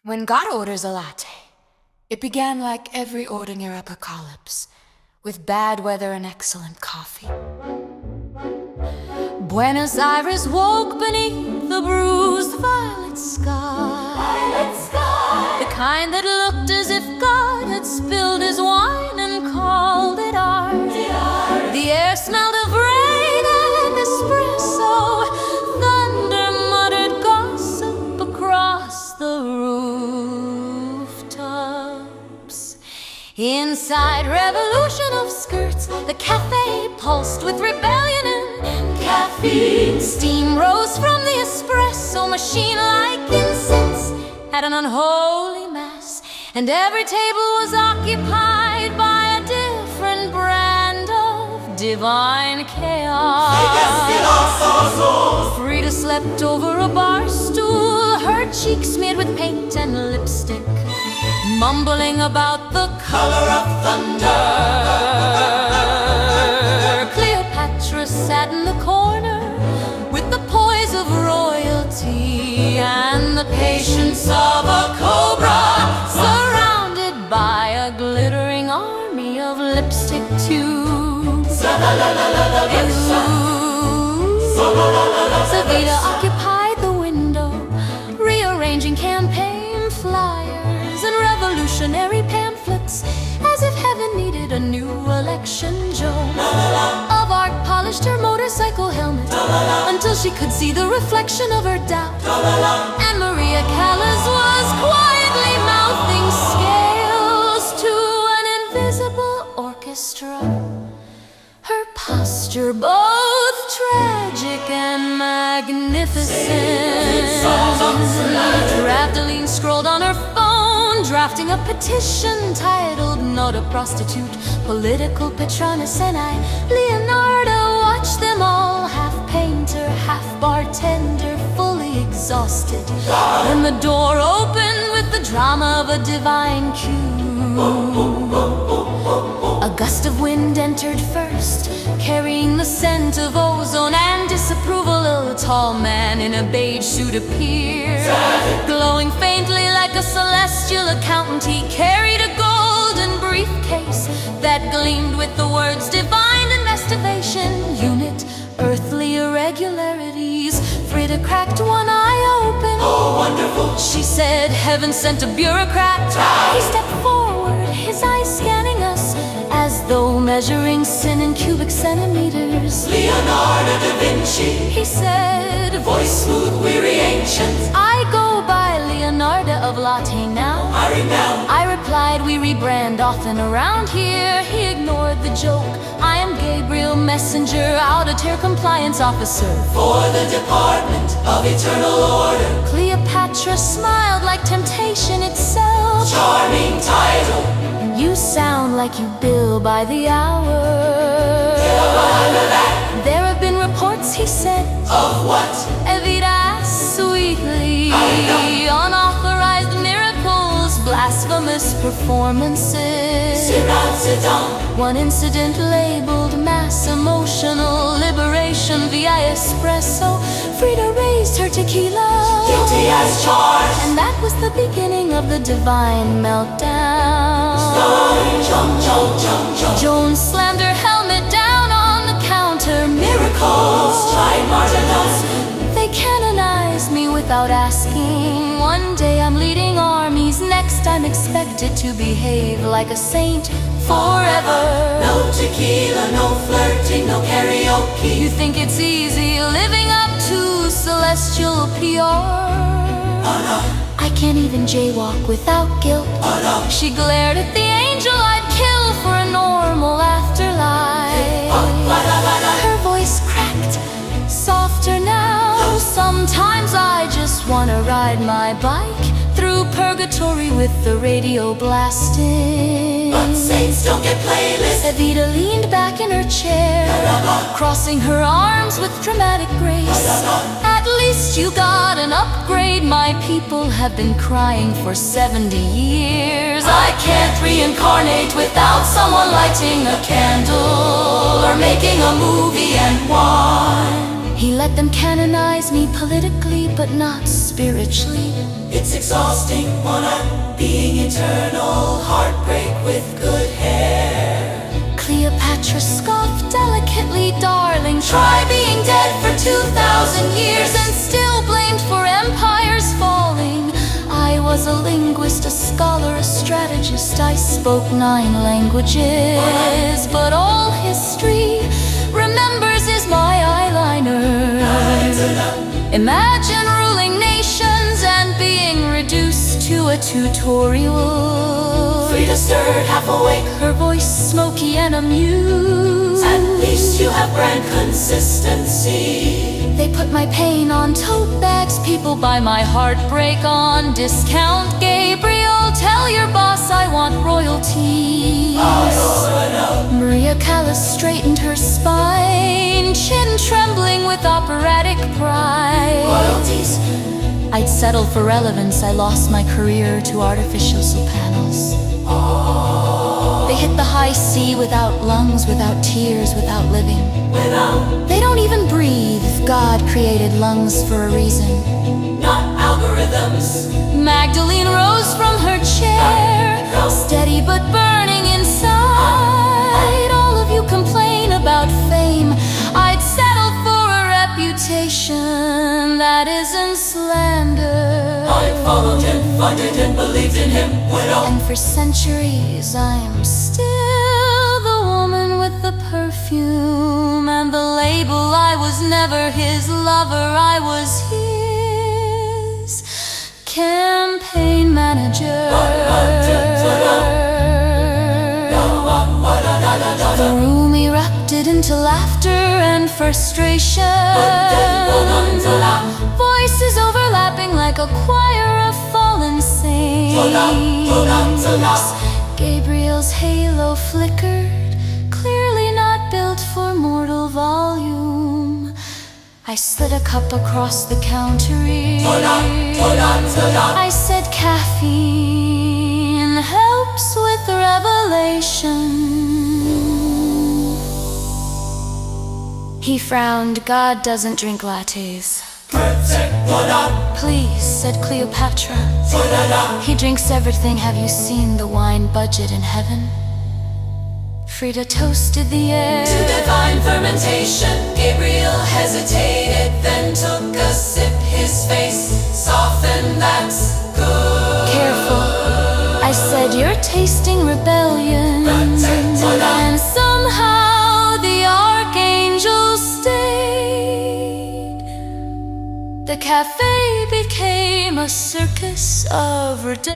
When God orders a latte, it began like every ordinary apocalypse, with bad weather and excellent coffee. Buenos Aires woke beneath the bruised violet sky, the kind that looked as if God had spilled his wine and called it art. The air smelled of rain and espresso, thunder muttered gossip across the rooftops. Inside revolution of skirts, the cafe pulsed with rebellion and caffeine. Steam rose from the espresso machine like incense at an unholy mass, and every table was occupied by a different brand of divine chaos. Frida slept over a bar stool, her cheeks smeared with paint and lipstick, mumbling about the color of thunder. Cleopatra sat in the corner with the poise of royalty and the patience of a cobra, surrounded by a glittering army of lipstick tubes. Savita occupied the window, rearranging campaign flyers and revolutionary pamphlets, as if heaven needed a new election joke. Of art polished her motorcycle helmet until she could see the reflection of her doubt. And Maria Callas was quietly mouthing scales to an invisible orchestra, her posture both tragic and magnificent. Rapidly scrolled on her phone, drafting a petition titled "Not a Prostitute, Political Patronus," and I, Leonardo, watched them all, half painter, half bartender, fully exhausted. When the door opened with the drama of a divine cue, a gust of wind entered first, carrying the scent of ozone and disapproval. A tall man in a beige suit appeared, glowing faintly like a celestial accountant. He carried a golden briefcase that gleamed with the words "Divine Investigation Unit, Earthly Irregularities." Frida cracked one eye open. "Oh, wonderful," she said, "heaven sent a bureaucrat." He stepped forward, his eyes scanning us as though measuring sin in cubic centimeters. "Leonardo da Vinci," he said, voice smooth, weary, ancient. "I go by Leonardo of Latte now." I replied, "We rebrand often around here." He ignored the joke. "I am Gabriel, messenger, auditor, compliance officer for the Department of Eternal Order." Cleopatra smiled like temptation itself. "Charming title. You sound like you bill by the hour." "There have been reports," he said. "Of what?" Evita asked sweetly. "Unauthorized miracles, blasphemous performances." One incident labeled mass emotional liberation via espresso. Frida raised her tequila, guilty as charged, and that was the beginning of the divine meltdown. Joan slammed her helmet down on the counter. "Miracles, tried martyrdom." They canonized me without asking. One day I'm leading armies, next I'm expected to behave like a saint forever. No tequila, no flirting, no karaoke. You think it's easy living up to celestial PR? Oh no. I can't even jaywalk without guilt. Oh no. She glared at the angel I'd kill for a normal afterlife. Her voice cracked, softer now. Sometimes I just wanna ride my bike through purgatory with the radio blasting. But saints don't get playlists. Evita leaned back in her chair, crossing her arms with dramatic grace. "At least you got an upgrade. My people have been crying for 70 years. I can't reincarnate without someone lighting a candle or making a movie and wine." He let them canonize me politically, but not spiritually. It's exhausting, being eternal, heartbreak with good hair. Cleopatra scoffed delicately, darling. Try being dead for 2,000 years and still blamed for empires falling. I was a linguist, a scholar, a strategist. I spoke 9 languages, but all history remembers is my eyeliner. Imagine ruling nations and being reduced to a tutorial. Frida stirred, half awake, her voice smoky and amused. At least you have brand consistency. They put my pain on tote bags, people buy my heartbreak on discount. Gabriel, tell your boss I want royalties. Maria Callas straightened her spine, chin trembling with operatic pride. Royalties? I'd settle for relevance, I lost my career to artificial sopranos. They hit the high C without lungs, without tears, without living. They don't even breathe. God created lungs for a reason. Not algorithms. Magdalene rose from her chair, steady but burning inside. All of you complain about fame. I'd settle for a reputation that isn't slander. I followed him, funded him, believed in him, widow. And for centuries I'm still the woman with the perfume and the label. I was never his lover, I was his campaign manager. The room erupted into laughter and frustration. Voices overlapping like a choir of fallen saints. Gabriel's halo flickered, clearly not built for mortal volume. I slid a cup across the counter. I said caffeine helps with revelation. He frowned. God doesn't drink lattes. Please, said Cleopatra. He drinks everything. Have you seen the wine budget in heaven? Frida toasted the air. To divine fermentation. Gabriel hesitated, then took a sip. His face softened. That's good. Careful, I said, you're tasting rebellion. And somehow the archangel stayed. The cafe became a circus of redemption.